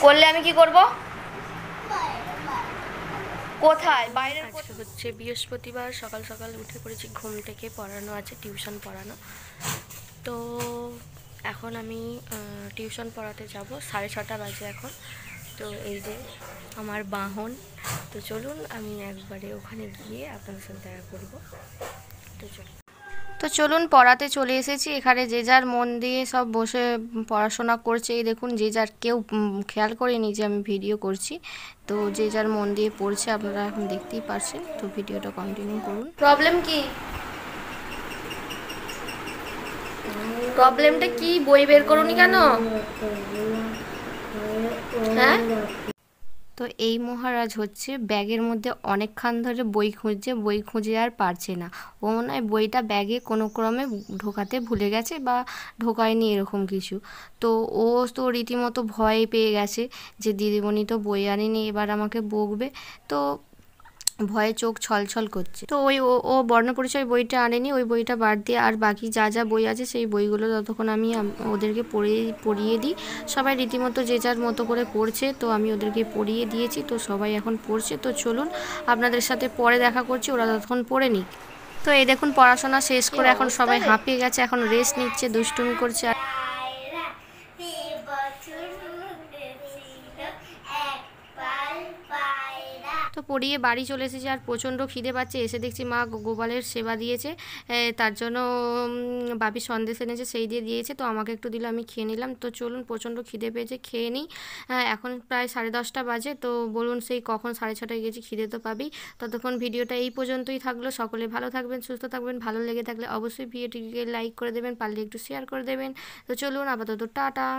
করলে আমি কি করব? কোথায়? বাইরের। আজকে হচ্ছে বৃহস্পতিবার, সকাল সকাল উঠে পড়েছি ঘুম থেকে, পড়ানো আছে, টিউশন পড়ানো। তো এখন আমি টিউশন পড়াতে যাব, 6:30 বাজে এখন। তো এই যে আমার বাহন। তো চলুন আমি একবারে ওখানে গিয়ে আপনাদের সাথে দেখা করব। তো চলুন পড়াতে চলে এসেছি। এখানে যে যার মন দিয়ে সব বসে পড়াশোনা করছে। এই দেখুন, যে যার কেউ খেয়াল করেনি যে আমি ভিডিও করছি। তো যে যার মন দিয়ে পড়ছে, আপনারা এখন দেখতেই পারছেন। তো ভিডিওটা কন্টিনিউ করুন। প্রবলেম কি? প্রবলেমটা কি? বই বের করোনি কেন? হ্যাঁ, তো এই মহারাজ হচ্ছে ব্যাগের মধ্যে অনেকক্ষণ ধরে বই খুঁজছে, বই খুঁজে আর পারছে না। ও মনে হয় বইটা ব্যাগে কোনো ক্রমে ঢোকাতে ভুলে গেছে বা ঢোকায়নি, এরকম কিছু। তো ও তো রীতিমতো ভয় পেয়ে গেছে যে দিদিমণি তো বই আনেনি, এবার আমাকে বকবে। তো ভয়ে চোখ ছলছল করছে। তো ও বর্ণপরিচয় বইটা আনেনি। ওই বইটা বাদ দিয়ে আর বাকি যা যা বই আছে সেই বইগুলো ততক্ষণ আমি ওদেরকে পড়িয়ে দিই। সবাই রীতিমতো যে যার মতো করে পড়ছে, তো আমি ওদেরকে পড়িয়ে দিয়েছি। তো সবাই এখন পড়ছে। তো চলুন আপনাদের সাথে পরে দেখা করছি, ওরা ততক্ষণ পড়ে নিক। তো এই দেখুন, পড়াশোনা শেষ করে এখন সবাই হাঁপিয়ে গেছে, এখন রেস্ট নিচ্ছে, দুষ্টুমি করছে। তো পড়িয়ে বাড়ি চলে এসেছি, আর প্রচণ্ড খিদে পাচ্ছে। এসে দেখছি মা গোপালের সেবা দিয়েছে, তার জন্য বাপি সন্দেশ এনেছে, সেই দিয়ে দিয়েছে। তো আমাকে একটু দিলে আমি খেয়ে নিলাম। তো চলুন, প্রচণ্ড খিদে পেয়েছে, খেয়ে নিই। এখন প্রায় 10:30 বাজে। তো বলুন সেই কখন 6:30 গেছি, খিদে তো পাবেই। ততক্ষণ ভিডিওটা এই পর্যন্তই থাকলো। সকলে ভালো থাকবেন, সুস্থ থাকবেন। ভালো লেগে থাকলে অবশ্যই ভিডিওটিকে লাইক করে দেবেন, পারলে একটু শেয়ার করে দেবেন। তো চলুন, আপাতত টাটা।